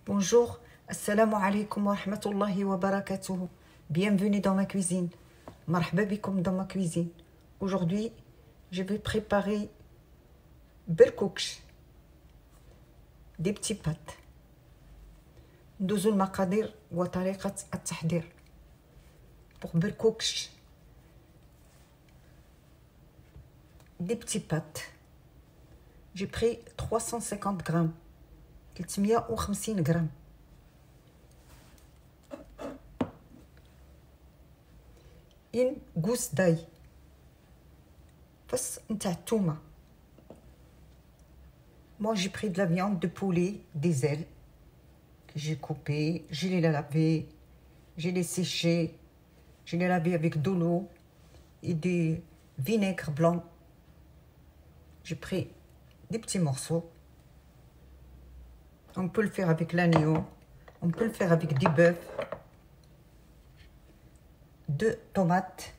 Bonjour, assalamu alaikum wa rahmatullahi wa barakatuh. Bienvenue dans ma cuisine. Marhaba bikoum dans ma cuisine. Aujourd'hui, je vais préparer berkoukch, des petits pâtes. ندوزو المقادير وطريقة التحضير. Pour berkoukch, des petits pâtes. J'ai pris 350 grammes. 350 غرام. une gousse d'ail فص نتاع الثومه. Moi j'ai pris de la viande de poulet, des ailes que j'ai coupées, je les lavées, je les séchées, je les lavées avec de l'eau et du vinaigre blanc. J'ai pris des petits morceaux. On peut le faire avec l'agneau, on peut le faire avec du bœuf, 2 tomates,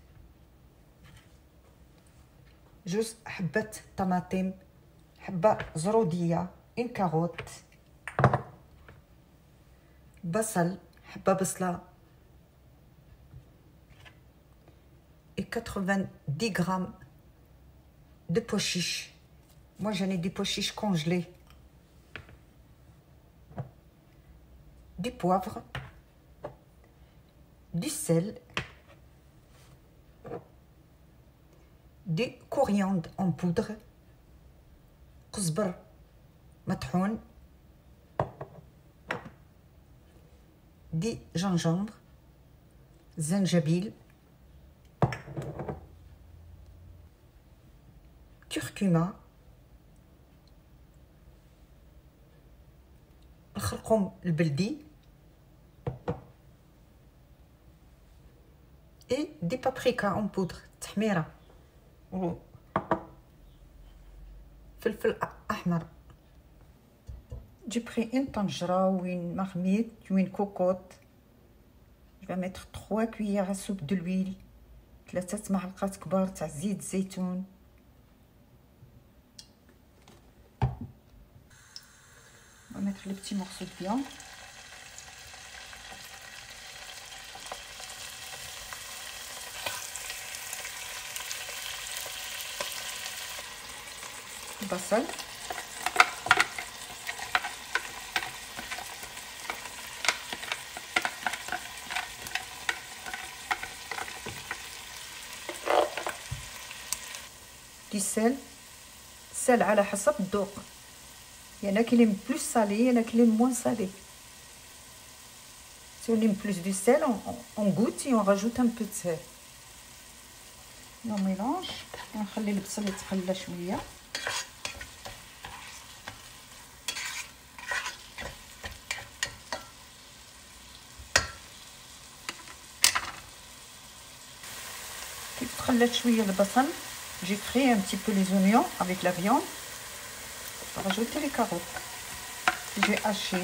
juste حبة طماطم, حبة زرودية, une carotte, بصل, حبة بصلة, et 90 grammes de pois chiches. Moi j'en ai des pois chiches congelés. Du poivre, du sel, du coriandre en poudre, قزبر مطحون, du gingembre, زنجبيل, curcuma, الخرقوم البلدي et des paprikas en poudre تحميرة فلفل أحمر. J'ai pris une tangera ou une marmite ou une cocotte. Je vais mettre 3 cuillères à soupe de l'huile, 3 معلقات كبار تاع زيت زيتون. On va mettre les petits morceaux de viande. بصل, du sel على حسب الذوق. Il y en a qui l'aiment plus salé, il y en a qui l'aiment moins salé. Si on aime plus du sel, on goûte et on rajoute un peu de sel. On mélange. ونخلي البصل يتخلى شويه. كيف تخلات شويه البصل, j'ai frit un petit peu les oignons avec la viande. Je vais rajouter les carottes. J'ai haché.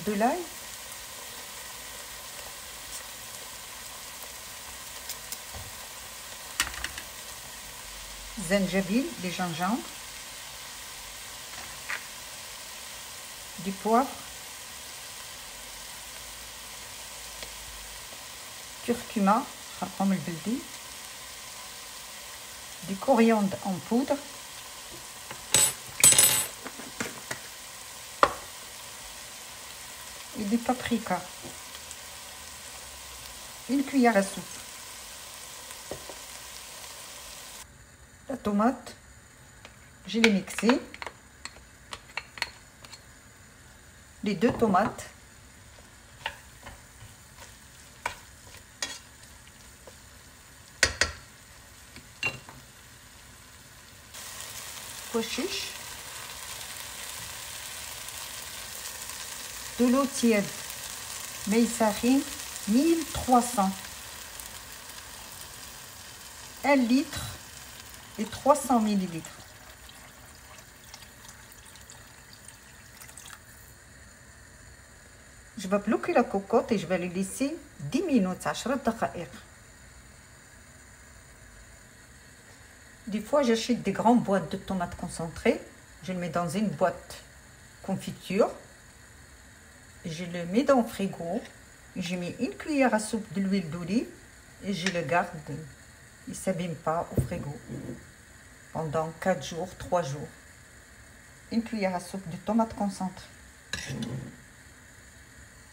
De l'ail. Zinjabile, des gingembre. Du poivre. Curcuma, خرقوم البلدي. Du coriandre en poudre. Et du paprika. Une cuillère à soupe. La tomate, je l'ai mixée. Les 2 tomates. Pois chiches. De l'eau tiède. ماء ساخن 1300. 1 litre et 300 millilitres. Je vais bloquer la cocotte et je vais les laisser 10 minutes, 10 دقائق. Des fois, j'achète des grandes boîtes de tomates concentrées. Je le mets dans une boîte confiture. Je le mets dans le frigo. J'ai mis une cuillère à soupe de l'huile d'olive et je le garde. Il ne s'abîme pas au frigo pendant 4 jours, 3 jours. Une cuillère à soupe de tomates concentrées.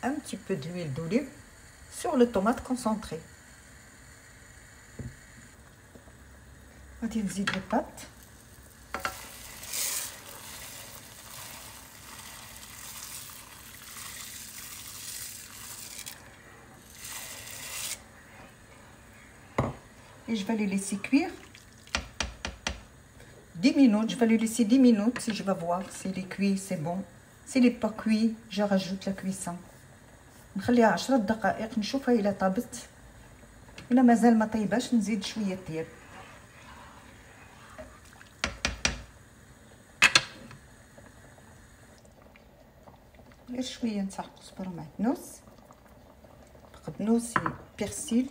Un petit peu d'huile d'olive sur le tomate concentré. غادي نزيد les pâtes. Et je vais les laisser cuire 10 minutes. Je vais les laisser 10 minutes si je vais voir s'il est cuit, c'est bon. S'il n'est pas cuit, je rajoute la cuisson. نخليها 10 دقائق نشوفها إلا طابت. إلا مازال ما طيباش نزيد شوية طياب. غير شوية نتاع كزبرة ومعدنوس. بقدنوس بيرسيل.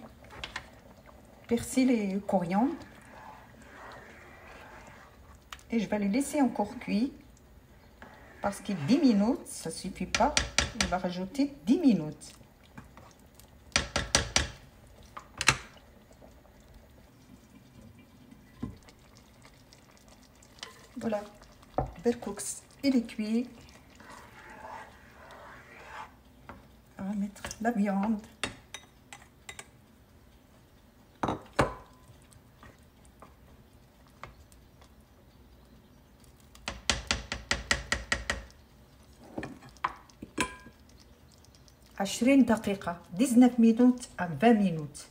Persil et coriandre. Et je vais les laisser encore cuire parce que 10 minutes, ça ne suffit pas. On va rajouter 10 minutes. Voilà, berkoux, il est cuit. On va mettre la viande. عشرين دقيقة 19 minutes à 20 minutes.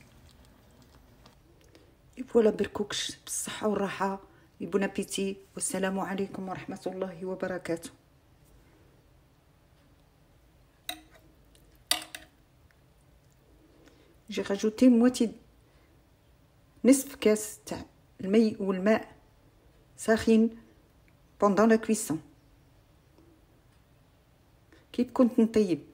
Et voilà بركوكش بالصحة والراحة. بون ابيتي والسلام عليكم ورحمة الله وبركاته. J'ai rajouté moitié نصف كاس تاع المي والماء ساخن pendant la cuisson. كي كنت نطيب